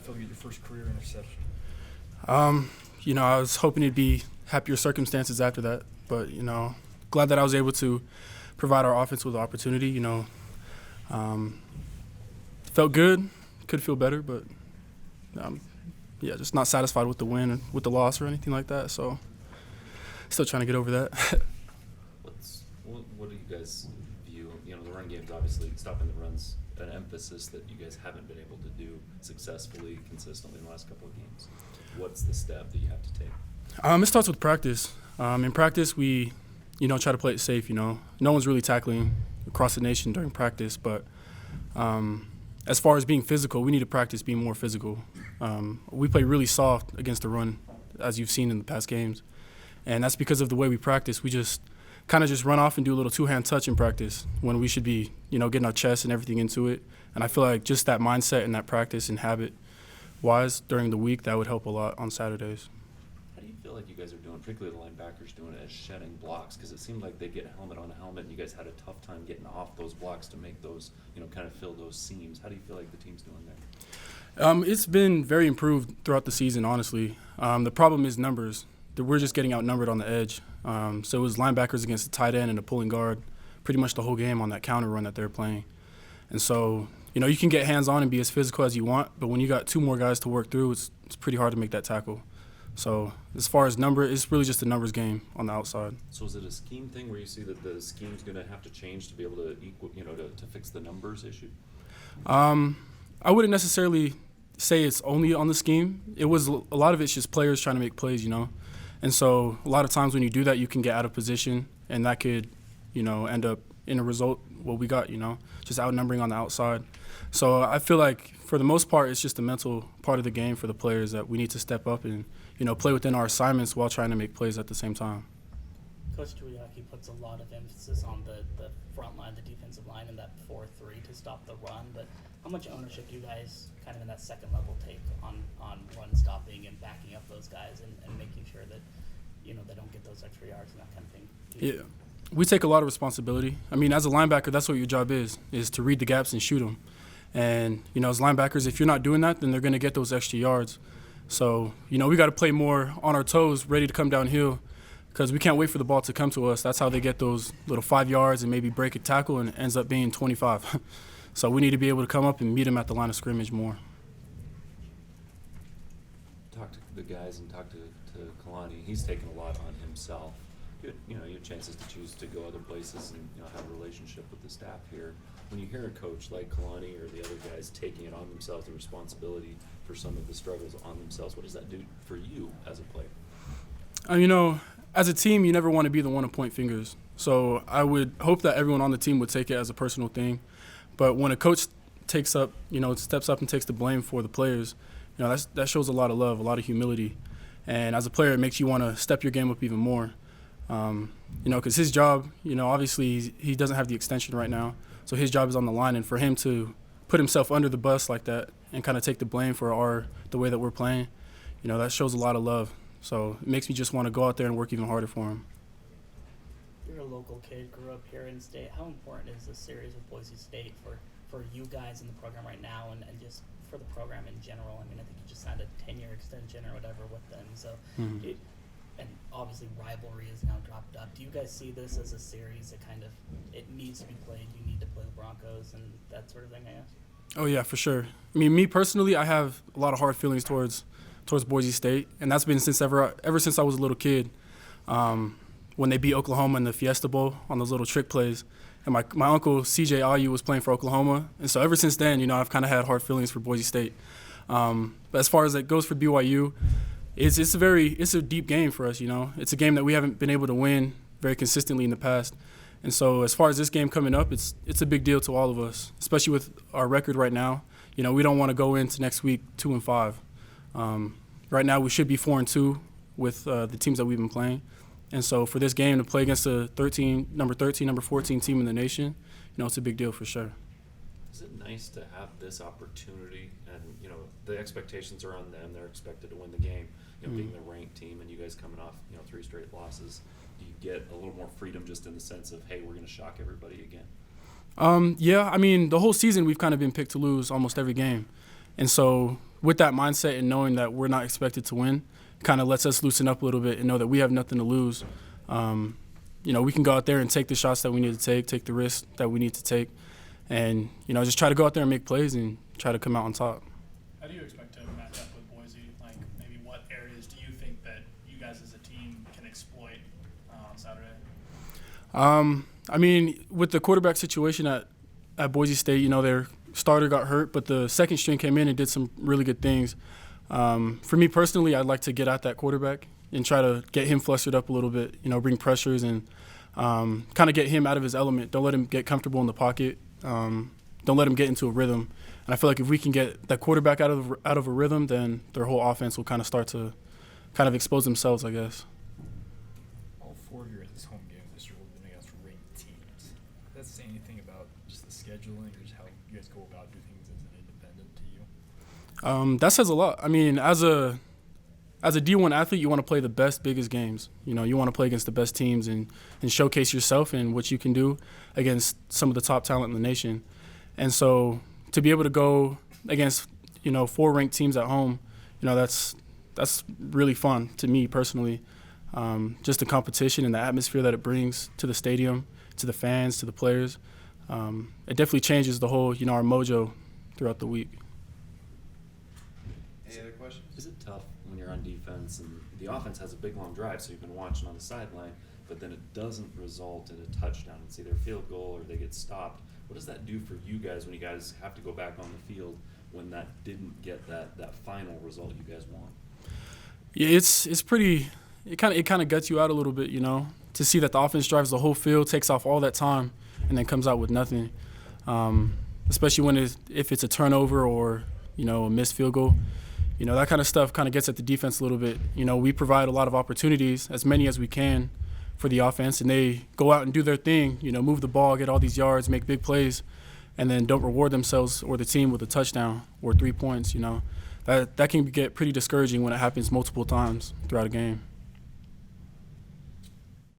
it feel to get your first career interception? I was hoping it'd be happier circumstances after that, but, glad that I was able to provide our offense with the opportunity, Felt good, could feel better, but, just not satisfied with the win, with the loss or anything like that, so still trying to get over that. What do you guys view? The run game's obviously stopping the run's an emphasis that you guys haven't been able to do successfully, consistently in the last couple of games. What's the step that you have to take? It starts with practice. In practice, we, try to play it safe, No one's really tackling across the nation during practice, but as far as being physical, we need to practice being more physical. We play really soft against the run, as you've seen in the past games, and that's because of the way we practice. We just kind of just run off and do a little two-hand touch in practice when we should be, getting our chest and everything into it. And I feel like just that mindset and that practice and habit-wise during the week, that would help a lot on Saturdays. How do you feel like you guys are doing, particularly the linebackers, doing it as shedding blocks? Because it seemed like they get helmet on helmet, and you guys had a tough time getting off those blocks to make those, kind of fill those seams. How do you feel like the team's doing there? It's been very improved throughout the season, honestly. The problem is numbers. We're just getting outnumbered on the edge. So it was linebackers against the tight end and the pulling guard pretty much the whole game on that counter run that they're playing. And so, you can get hands-on and be as physical as you want, but when you got two more guys to work through, it's pretty hard to make that tackle. So as far as number, it's really just a numbers game on the outside. So is it a scheme thing where you see that the scheme's going to have to change to be able to equal, to fix the numbers issue? I wouldn't necessarily say it's only on the scheme. A lot of it's just players trying to make plays, And so a lot of times when you do that, you can get out of position, and that could, end up in a result what we got, just outnumbering on the outside. So I feel like for the most part, it's just a mental part of the game for the players that we need to step up and, play within our assignments while trying to make plays at the same time. Coach Tuiaki puts a lot of emphasis on the front line, the defensive line, and that 4-3 to stop the run. But how much ownership do you guys kind of in that second level take on run stopping and backing up those guys and making sure that, they don't get those extra yards and that kind of thing? Yeah. We take a lot of responsibility. I mean, as a linebacker, that's what your job is to read the gaps and shoot them. And, as linebackers, if you're not doing that, then they're going to get those extra yards. So, we got to play more on our toes, ready to come downhill, because we can't wait for the ball to come to us. That's how they get those little 5 yards and maybe break a tackle, and it ends up being 25. So we need to be able to come up and meet them at the line of scrimmage more. Talk to the guys and talk to Kalani. He's taken a lot on himself. You have chances to choose to go other places and have a relationship with the staff here. When you hear a coach like Kalani or the other guys taking it on themselves, the responsibility for some of the struggles on themselves, what does that do for you as a player? As a team, you never want to be the one to point fingers. So I would hope that everyone on the team would take it as a personal thing. But when a coach steps up and takes the blame for the players, that shows a lot of love, a lot of humility. And as a player, it makes you want to step your game up even more. Because his job, obviously he doesn't have the extension right now. So his job is on the line. And for him to put himself under the bus like that and kind of take the blame for the way that we're playing, that shows a lot of love. So it makes me just want to go out there and work even harder for him. You're a local kid, grew up here in state. How important is this series with Boise State for you guys in the program right now and just for the program in general? I mean, I think you just signed a 10-year extension or whatever with them. So, and obviously rivalry is now dropped up. Do you guys see this as a series that kind of, it needs to be played, you need to play the Broncos and that sort of thing, I guess? Oh, yeah, for sure. I mean, me personally, I have a lot of hard feelings towards Boise State, and that's been ever since I was a little kid. When they beat Oklahoma in the Fiesta Bowl on those little trick plays, and my uncle CJ Ayu was playing for Oklahoma, and so ever since then, I've kind of had hard feelings for Boise State. But as far as it goes for BYU, it's a deep game for us. It's a game that we haven't been able to win very consistently in the past, and so as far as this game coming up, it's a big deal to all of us, especially with our record right now. We don't want to go into next week 2-5. Right now, we should be 4-2 with the teams that we've been playing. And so for this game to play against the number 13, number 14 team in the nation, it's a big deal for sure. Is it nice to have this opportunity? And, the expectations are on them. They're expected to win the game, being the ranked team, and you guys coming off, 3 straight losses. Do you get a little more freedom just in the sense of, hey, we're going to shock everybody again? Yeah, I mean, the whole season we've kind of been picked to lose almost every game. And so with that mindset and knowing that we're not expected to win, kind of lets us loosen up a little bit and know that we have nothing to lose. We can go out there and take the shots that we need to take the risks that we need to take, and, just try to go out there and make plays and try to come out on top. How do you expect to match up with Boise? Like, maybe what areas do you think that you guys as a team can exploit on Saturday? With the quarterback situation at Boise State, their starter got hurt, but the second string came in and did some really good things. For me personally, I'd like to get at that quarterback and try to get him flustered up a little bit, bring pressures and kind of get him out of his element. Don't let him get comfortable in the pocket. Don't let him get into a rhythm. And I feel like if we can get that quarterback out of a rhythm, then their whole offense will kind of start to kind of expose themselves, I guess. All 4 of your home games this year will be against ranked teams. Does that say anything about just the scheduling or just how you guys go about doing things as an independent to you? That says a lot. As a D1 athlete, you want to play the best, biggest games. You want to play against the best teams and showcase yourself and what you can do against some of the top talent in the nation. And so to be able to go against, 4 ranked teams at home, that's really fun to me personally. Just the competition and the atmosphere that it brings to the stadium, to the fans, to the players. It definitely changes the whole, our mojo throughout the week. Any other questions? Is it tough when you're on defense and the offense has a big long drive, so you've been watching on the sideline, but then it doesn't result in a touchdown? It's either a field goal or they get stopped. What does that do for you guys when you guys have to go back on the field when that didn't get that final result you guys want? Yeah, it's pretty. It kind of guts you out a little bit, to see that the offense drives the whole field, takes off all that time, and then comes out with nothing. Especially if it's a turnover or a missed field goal. That kind of stuff kind of gets at the defense a little bit. We provide a lot of opportunities, as many as we can, for the offense, and they go out and do their thing, move the ball, get all these yards, make big plays, and then don't reward themselves or the team with a touchdown or 3 points. That can get pretty discouraging when it happens multiple times throughout a game.